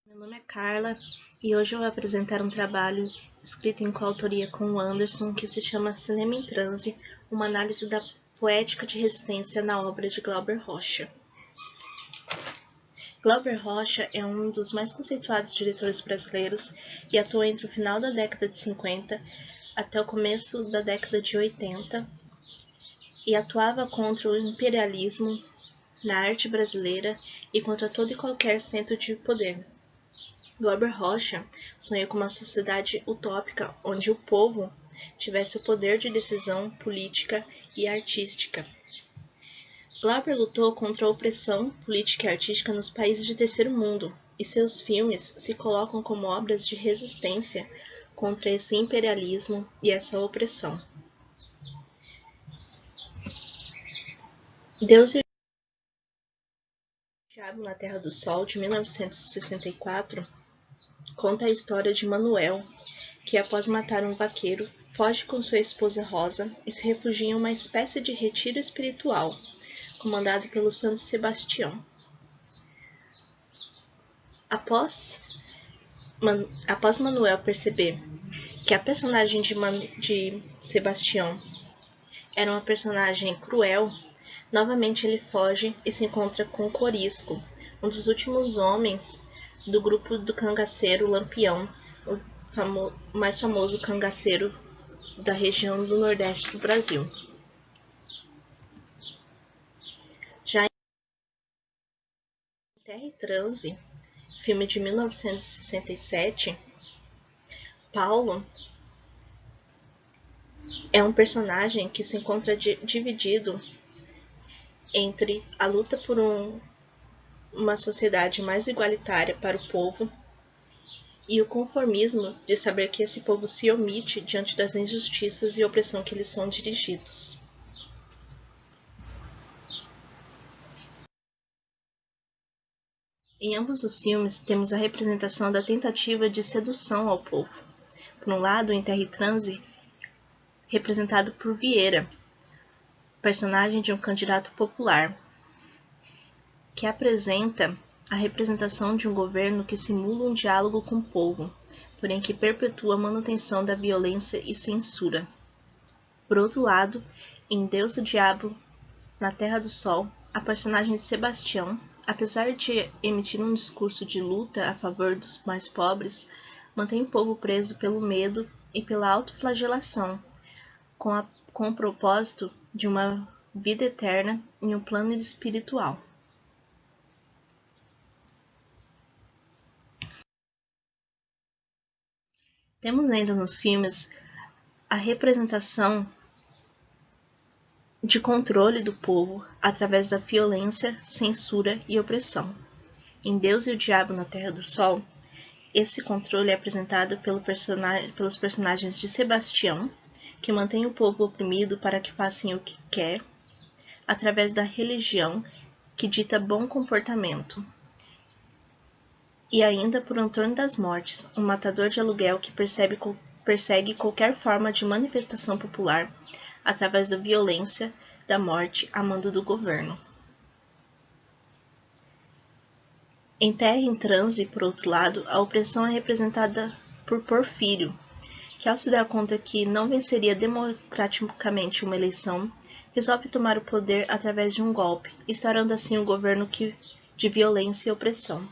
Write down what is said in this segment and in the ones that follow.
Meu nome é Carla e hoje eu vou apresentar um trabalho escrito em coautoria com o Anderson que se chama Cinema em Transe, uma análise da poética de resistência na obra de Glauber Rocha. Glauber Rocha é um dos mais conceituados diretores brasileiros e atuou entre o final da década de 50 até o começo da década de 80 e atuava contra o imperialismo na arte brasileira e contra todo e qualquer centro de poder. Glauber Rocha sonhou com uma sociedade utópica onde o povo tivesse o poder de decisão política e artística. Glauber lutou contra a opressão política e artística nos países de terceiro mundo, e seus filmes se colocam como obras de resistência contra esse imperialismo e essa opressão. Deus e o Diabo na Terra do Sol, de 1964, conta a história de Manuel, que após matar um vaqueiro, foge com sua esposa Rosa e se refugia em uma espécie de retiro espiritual, comandado pelo Santo Sebastião. Após Manuel perceber que a personagem de Sebastião era uma personagem cruel, novamente ele foge e se encontra com Corisco, um dos últimos homens do grupo do cangaceiro Lampião, o mais famoso cangaceiro da região do Nordeste do Brasil. Já em Terra em Transe, filme de 1967, Paulo é um personagem que se encontra dividido entre a luta por uma sociedade mais igualitária para o povo e o conformismo de saber que esse povo se omite diante das injustiças e opressão que lhes são dirigidos. Em ambos os filmes, temos a representação da tentativa de sedução ao povo. Por um lado, em Terra em Transe, representado por Vieira, personagem de um candidato popular, que apresenta a representação de um governo que simula um diálogo com o povo, porém que perpetua a manutenção da violência e censura. Por outro lado, em Deus e o Diabo na Terra do Sol, a personagem de Sebastião, apesar de emitir um discurso de luta a favor dos mais pobres, mantém o povo preso pelo medo e pela autoflagelação, com o propósito de uma vida eterna em um plano espiritual. Temos ainda nos filmes a representação de controle do povo através da violência, censura e opressão. Em Deus e o Diabo na Terra do Sol, esse controle é apresentado pelos personagens de Sebastião, que mantém o povo oprimido para que façam o que quer, através da religião, que dita bom comportamento. E ainda por Antônio das Mortes, um matador de aluguel que persegue qualquer forma de manifestação popular através da violência, da morte, a mando do governo. Em Terra em Transe, por outro lado, a opressão é representada por Porfírio, que ao se dar conta que não venceria democraticamente uma eleição, resolve tomar o poder através de um golpe, instaurando assim um governo de violência e opressão.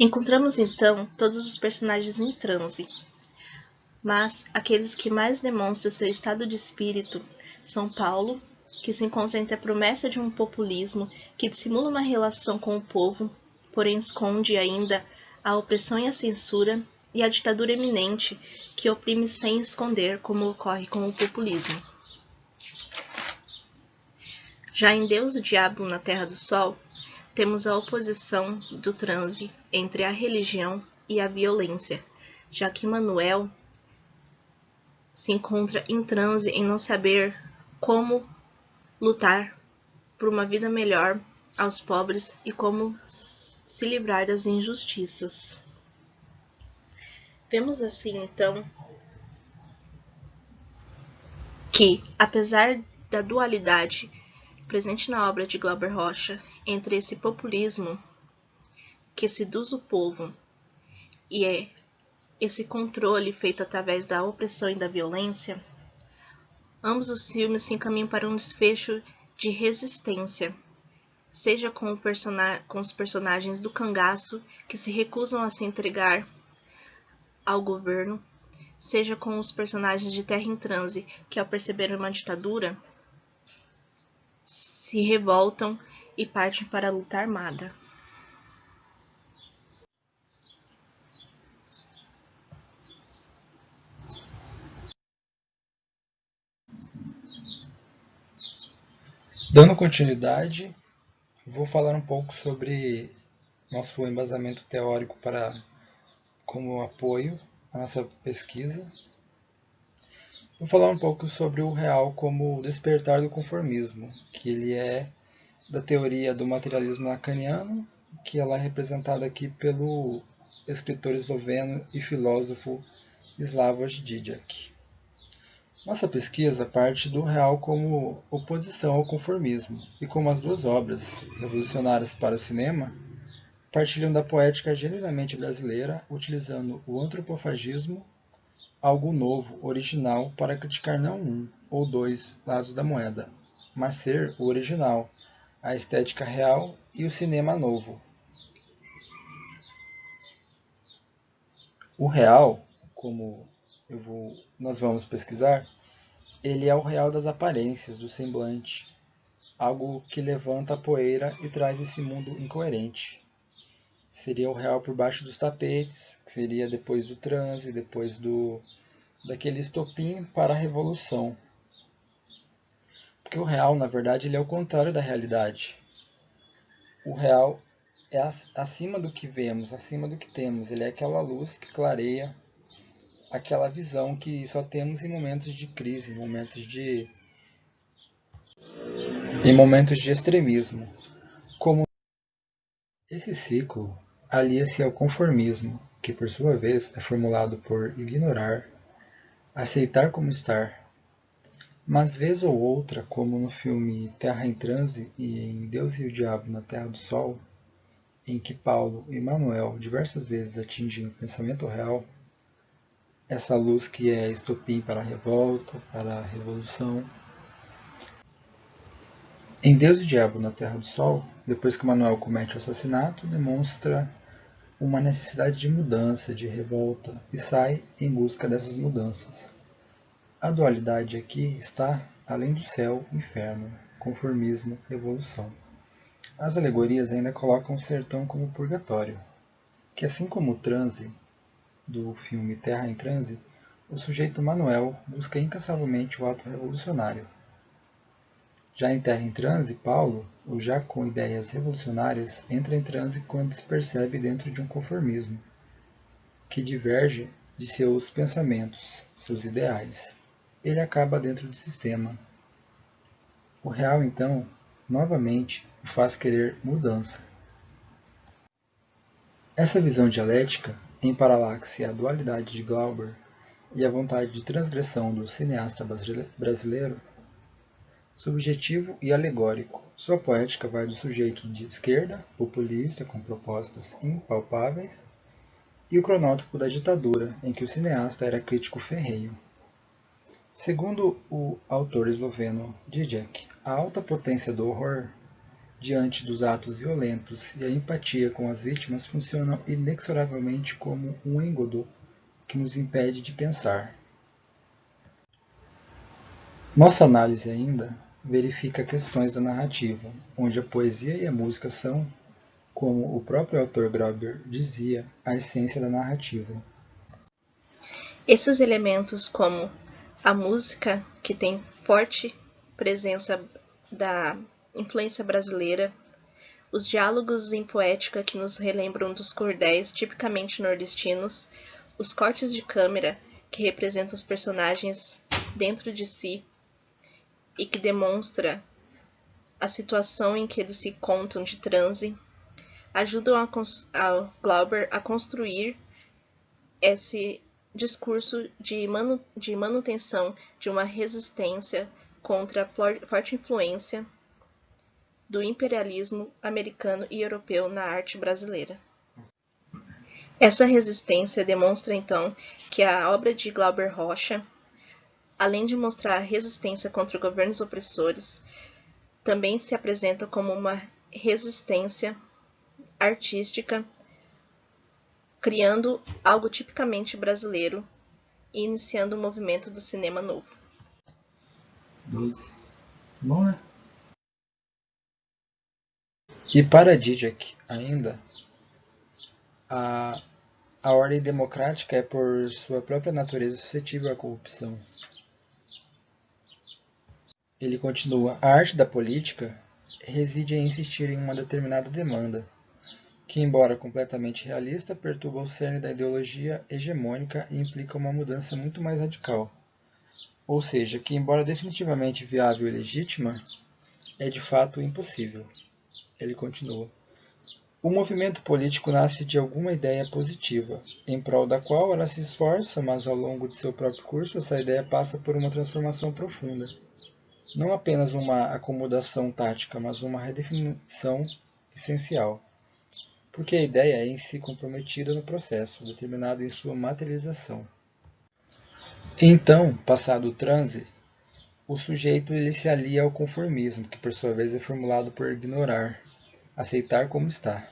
Encontramos então todos os personagens em transe, mas aqueles que mais demonstram seu estado de espírito são Paulo, que se encontra entre a promessa de um populismo que dissimula uma relação com o povo, porém esconde ainda a opressão e a censura, e a ditadura eminente que oprime sem esconder, como ocorre com o populismo. Já em Deus e o Diabo na Terra do Sol, temos a oposição do transe entre a religião e a violência, já que Manuel se encontra em transe em não saber como lutar por uma vida melhor aos pobres e como se livrar das injustiças. Vemos assim, então, que, apesar da dualidade presente na obra de Glauber Rocha entre esse populismo que seduz o povo e esse controle feito através da opressão e da violência, ambos os filmes se encaminham para um desfecho de resistência, seja com os personagens do cangaço que se recusam a se entregar ao governo, seja com os personagens de Terra em Transe que, ao perceber uma ditadura, se revoltam e partem para a luta armada. Dando continuidade, vou falar um pouco sobre nosso embasamento teórico como apoio à nossa pesquisa. Vou falar um pouco sobre o real como o despertar do conformismo, que ele é da teoria do materialismo lacaniano, que ela é representada aqui pelo escritor esloveno e filósofo Slavoj Žižek. Nossa pesquisa parte do real como oposição ao conformismo, e como as duas obras, revolucionárias para o cinema, partilham da poética genuinamente brasileira, utilizando o antropofagismo, algo novo, original, para criticar não um ou dois lados da moeda, mas ser o original, a estética real e o cinema novo. O real, como nós vamos pesquisar, ele é o real das aparências, do semblante, algo que levanta a poeira e traz esse mundo incoerente. Seria o real por baixo dos tapetes, que seria depois do transe, depois daquele estopim para a revolução. Porque o real, na verdade, ele é o contrário da realidade. O real é acima do que vemos, acima do que temos. Ele é aquela luz que clareia, aquela visão que só temos em momentos de crise, em momentos de extremismo. Como esse ciclo alia-se ao conformismo, que por sua vez é formulado por ignorar, aceitar como estar. Mas vez ou outra, como no filme Terra em Transe e em Deus e o Diabo na Terra do Sol, em que Paulo e Manuel diversas vezes atingem o pensamento real, essa luz que é estopim para a revolta, para a revolução. Em Deus e o Diabo na Terra do Sol, depois que Manuel comete o assassinato, demonstra uma necessidade de mudança, de revolta, e sai em busca dessas mudanças. A dualidade aqui está além do céu e inferno, conformismo, revolução. As alegorias ainda colocam o sertão como purgatório, que assim como o transe do filme Terra em Transe, o sujeito Manuel busca incansavelmente o ato revolucionário. Já em Terra em Transe, Paulo, ou já com ideias revolucionárias, entra em transe quando se percebe dentro de um conformismo, que diverge de seus pensamentos, seus ideais. Ele acaba dentro do sistema. O real, então, novamente, o faz querer mudança. Essa visão dialética, em paralaxe à dualidade de Glauber e à vontade de transgressão do cineasta brasileiro, subjetivo e alegórico, sua poética vai do sujeito de esquerda, populista, com propostas impalpáveis, e o cronótipo da ditadura, em que o cineasta era crítico ferrenho. Segundo o autor esloveno Žižek, a alta potência do horror diante dos atos violentos e a empatia com as vítimas funcionam inexoravelmente como um engodo que nos impede de pensar. Nossa análise ainda verifica questões da narrativa, onde a poesia e a música são, como o próprio autor Glauber dizia, a essência da narrativa. Esses elementos, como a música, que tem forte presença da influência brasileira, os diálogos em poética que nos relembram dos cordéis tipicamente nordestinos, os cortes de câmera que representam os personagens dentro de si e que demonstra a situação em que eles se contam de transe, ajudam a Glauber a construir discurso de manutenção de uma resistência contra a forte influência do imperialismo americano e europeu na arte brasileira. Essa resistência demonstra, então, que a obra de Glauber Rocha, além de mostrar a resistência contra governos opressores, também se apresenta como uma resistência artística, criando algo tipicamente brasileiro e iniciando o movimento do cinema novo. 12. Bom, né? E para Zizek, ainda, a ordem democrática é, por sua própria natureza, suscetível à corrupção. Ele continua: a arte da política reside em insistir em uma determinada demanda, que, embora completamente realista, perturba o cerne da ideologia hegemônica e implica uma mudança muito mais radical. Ou seja, que, embora definitivamente viável e legítima, é de fato impossível. Ele continua: o movimento político nasce de alguma ideia positiva, em prol da qual ela se esforça, mas ao longo de seu próprio curso essa ideia passa por uma transformação profunda. Não apenas uma acomodação tática, mas uma redefinição essencial. Porque a ideia é em si comprometida no processo, determinado em sua materialização. Então, passado o transe, o sujeito ele se alia ao conformismo, que por sua vez é formulado por ignorar, aceitar como está.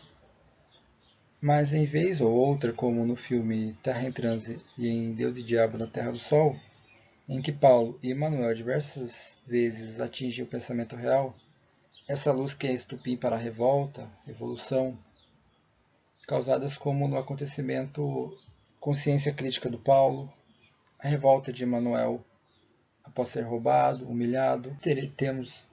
Mas em vez ou outra, como no filme Terra em Transe e em Deus e Diabo na Terra do Sol, em que Paulo e Emmanuel diversas vezes atingem o pensamento real, essa luz que é estupim para a revolta, revolução, causadas como no acontecimento Consciência Crítica do Paulo, a revolta de Emmanuel após ser roubado, humilhado, temos.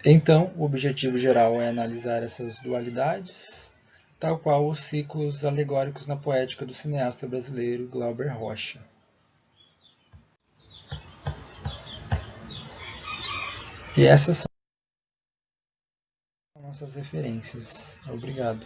Então, o objetivo geral é analisar essas dualidades, tal qual os ciclos alegóricos na poética do cineasta brasileiro Glauber Rocha. E essas são nossas referências. Obrigado.